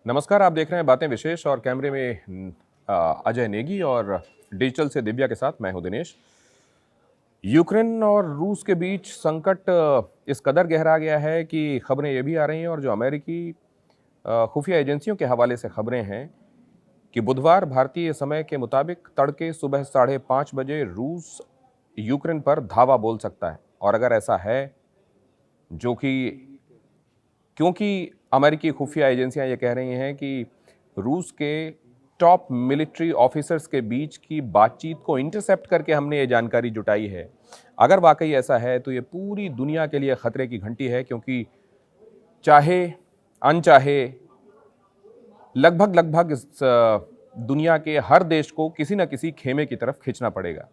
नमस्कार, आप देख रहे हैं बातें विशेष और कैमरे में अजय नेगी और डिजिटल से दिव्या के साथ मैं हूं दिनेश। यूक्रेन और रूस के बीच संकट इस कदर गहरा गया है कि खबरें ये भी आ रही हैं और जो अमेरिकी खुफिया एजेंसियों के हवाले से खबरें हैं कि बुधवार भारतीय समय के मुताबिक तड़के सुबह 5:30 बजे रूस यूक्रेन पर धावा बोल सकता है। और अगर ऐसा है, जो कि क्योंकि अमेरिकी खुफिया एजेंसियां ये कह रही हैं कि रूस के टॉप मिलिट्री ऑफिसर्स के बीच की बातचीत को इंटरसेप्ट करके हमने ये जानकारी जुटाई है। अगर वाकई ऐसा है तो ये पूरी दुनिया के लिए खतरे की घंटी है, क्योंकि चाहे अनचाहे लगभग लगभग इस दुनिया के हर देश को किसी न किसी खेमे की तरफ खींचना पड़ेगा।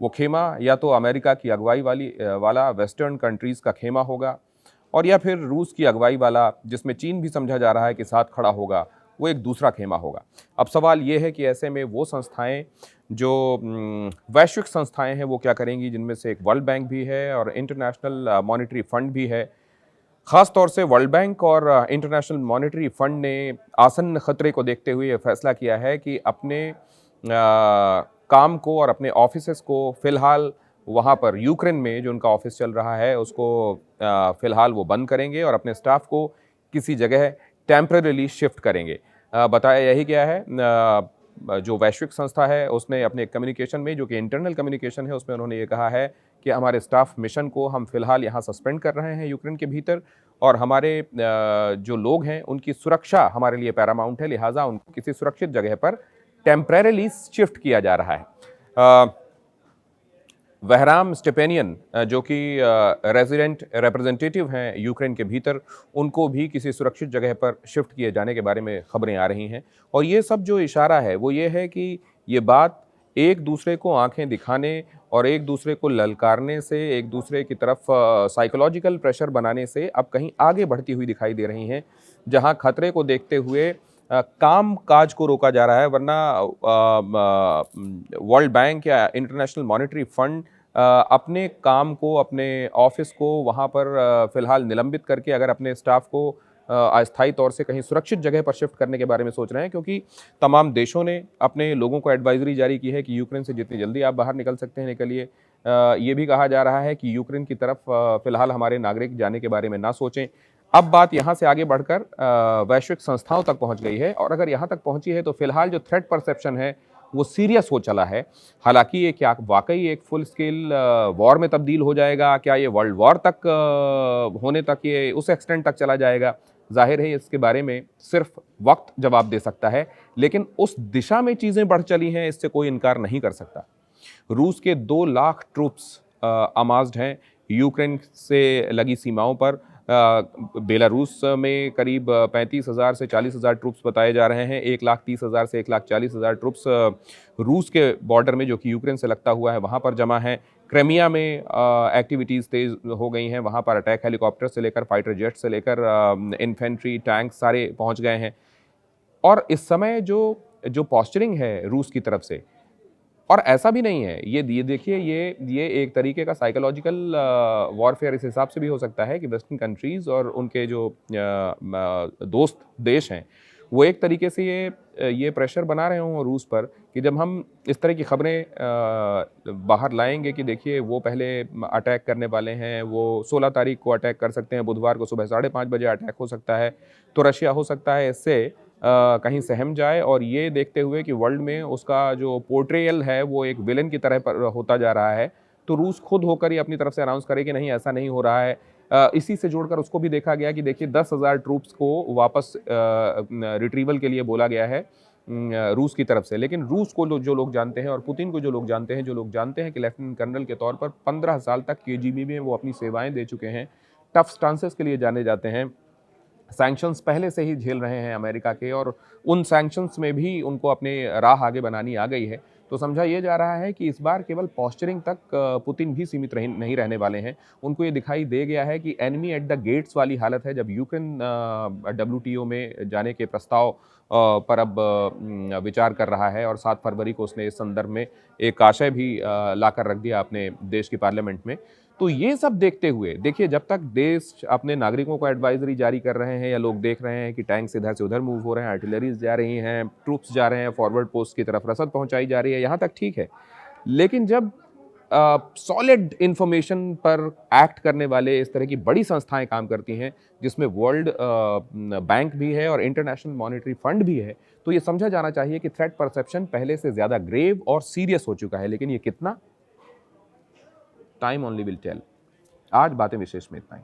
वो खेमा या तो अमेरिका की अगुवाई वाला वेस्टर्न कंट्रीज का खेमा होगा, और या फिर रूस की अगुवाई वाला, जिसमें चीन भी समझा जा रहा है कि साथ खड़ा होगा, वो एक दूसरा खेमा होगा। अब सवाल ये है कि ऐसे में वो संस्थाएं जो वैश्विक संस्थाएं हैं वो क्या करेंगी, जिनमें से एक वर्ल्ड बैंक भी है और इंटरनेशनल मॉनेटरी फंड भी है। खास तौर से वर्ल्ड बैंक और इंटरनेशनल मॉनेटरी फंड ने आसन्न खतरे को देखते हुए यह फैसला किया है कि अपने काम को और अपने ऑफिसेस को फिलहाल वहाँ पर यूक्रेन में जो उनका ऑफिस चल रहा है उसको फिलहाल वो बंद करेंगे और अपने स्टाफ को किसी जगह टेम्परेली शिफ्ट करेंगे। बताया यही गया है। जो वैश्विक संस्था है उसने अपने कम्युनिकेशन में, जो कि इंटरनल कम्युनिकेशन है, उसमें उन्होंने ये कहा है कि हमारे स्टाफ मिशन को हम फिलहाल यहाँ सस्पेंड कर रहे हैं यूक्रेन के भीतर, और हमारे जो लोग हैं उनकी सुरक्षा हमारे लिए पैरामाउंट है, लिहाजा उनको किसी सुरक्षित जगह पर टेम्परेली शिफ्ट किया जा रहा है। वहराम स्टेपेनियन, जो कि रेजिडेंट रिप्रेजेंटेटिव हैं यूक्रेन के भीतर, उनको भी किसी सुरक्षित जगह पर शिफ्ट किए जाने के बारे में खबरें आ रही हैं। और ये सब जो इशारा है वो ये है कि ये बात एक दूसरे को आंखें दिखाने और एक दूसरे को ललकारने से, एक दूसरे की तरफ साइकोलॉजिकल प्रेशर बनाने से अब कहीं आगे बढ़ती हुई दिखाई दे रही हैं, जहां खतरे को देखते हुए काम काज को रोका जा रहा है। वरना वर्ल्ड बैंक या इंटरनेशनल मॉनेटरी फंड अपने काम को, अपने ऑफिस को वहाँ पर फिलहाल निलंबित करके अगर अपने स्टाफ को अस्थायी तौर से कहीं सुरक्षित जगह पर शिफ्ट करने के बारे में सोच रहे हैं, क्योंकि तमाम देशों ने अपने लोगों को एडवाइजरी जारी की है कि यूक्रेन से जितनी जल्दी आप बाहर निकल सकते हैं निकलिए। ये भी कहा जा रहा है कि यूक्रेन की तरफ फिलहाल हमारे नागरिक जाने के बारे में ना सोचें। अब बात यहाँ से आगे बढ़कर वैश्विक संस्थाओं तक पहुँच गई है, और अगर यहाँ तक पहुँची है तो फिलहाल जो थ्रेट परसेप्शन है वो सीरियस हो चला है। हालांकि ये क्या वाकई एक फुल स्केल वॉर में तब्दील हो जाएगा, क्या ये वर्ल्ड वॉर तक होने तक ये उस एक्सटेंट तक चला जाएगा, जाहिर है इसके बारे में सिर्फ वक्त जवाब दे सकता है। लेकिन उस दिशा में चीज़ें बढ़ चली हैं, इससे कोई इनकार नहीं कर सकता। रूस के 2 लाख ट्रूप्स अमाज्ड हैं यूक्रेन से लगी सीमाओं पर। बेलारूस में करीब 35,000 से 40,000 ट्रूप्स बताए जा रहे हैं। 1,30,000 से 1,40,000 ट्रूप्स रूस के बॉर्डर में, जो कि यूक्रेन से लगता हुआ है, वहाँ पर जमा हैं। क्रेमिया में एक्टिविटीज़ तेज़ हो गई हैं, वहाँ पर अटैक हेलीकॉप्टर से लेकर फाइटर जेट से लेकर इन्फेंट्री टैंक सारे पहुँच गए हैं। और इस समय जो पॉस्चरिंग है रूस की तरफ से, और ऐसा भी नहीं है, ये देखिए, ये एक तरीके का साइकोलॉजिकल वॉरफेयर इस हिसाब से भी हो सकता है कि वेस्टर्न कंट्रीज़ और उनके जो दोस्त देश हैं वो एक तरीके से ये प्रेशर बना रहे हों रूस पर कि जब हम इस तरह की खबरें बाहर लाएंगे कि देखिए वो पहले अटैक करने वाले हैं, वो 16 तारीख को अटैक कर सकते हैं, बुधवार को सुबह 5:30 बजे अटैक हो सकता है, तो रशिया हो सकता है इससे कहीं सहम जाए। और ये देखते हुए कि वर्ल्ड में उसका जो पोर्ट्रेयल है वो एक विलेन की तरह पर होता जा रहा है, तो रूस खुद होकर ही अपनी तरफ से अनाउंस करे कि नहीं, ऐसा नहीं हो रहा है। इसी से जोड़कर उसको भी देखा गया कि देखिए 10,000 ट्रूप्स को वापस रिट्रीवल के लिए बोला गया है रूस की तरफ से। लेकिन रूस को जो लोग जानते हैं और पुतिन को जो लोग जानते हैं, कि लेफ्टिनेंट कर्नल के तौर पर 15 साल तक केजीबी में वो अपनी सेवाएं दे चुके हैं, टफ स्टांसेस के लिए जाने जाते हैं, सैंक्शंस पहले से ही झेल रहे हैं अमेरिका के, और उन सैंक्शंस में भी उनको अपने राह आगे बनानी आ गई है। तो समझा ये जा रहा है कि इस बार केवल पॉस्चरिंग तक पुतिन भी सीमित नहीं रहने वाले हैं। उनको ये दिखाई दे गया है कि एनिमी एट द गेट्स वाली हालत है, जब यूक्रेन WTO में जाने के प्रस्ताव पर अब विचार कर रहा है, और 7 फरवरी को उसने इस संदर्भ में एक आशय भी लाकर रख दिया अपने देश की पार्लियामेंट में। तो ये सब देखते हुए देखिए, जब तक देश अपने नागरिकों को एडवाइजरी जारी कर रहे हैं या लोग देख रहे हैं कि टैंक्स इधर से उधर मूव हो रहे हैं, आर्टिलरीज जा रही हैं, ट्रूप्स जा रहे हैं, फॉरवर्ड पोस्ट की तरफ रसद पहुंचाई जा रही है, यहाँ तक ठीक है। लेकिन जब सॉलिड इंफॉर्मेशन पर एक्ट करने वाले इस तरह की बड़ी संस्थाएं काम करती हैं, जिसमें वर्ल्ड बैंक भी है और इंटरनेशनल मॉनेटरी फंड भी है, तो ये समझा जाना चाहिए कि थ्रेट परसेप्शन पहले से ज़्यादा ग्रेव और सीरियस हो चुका है। लेकिन ये कितना, टाइम ओनली विल टेल। आज बातें विशेष में इतना ही।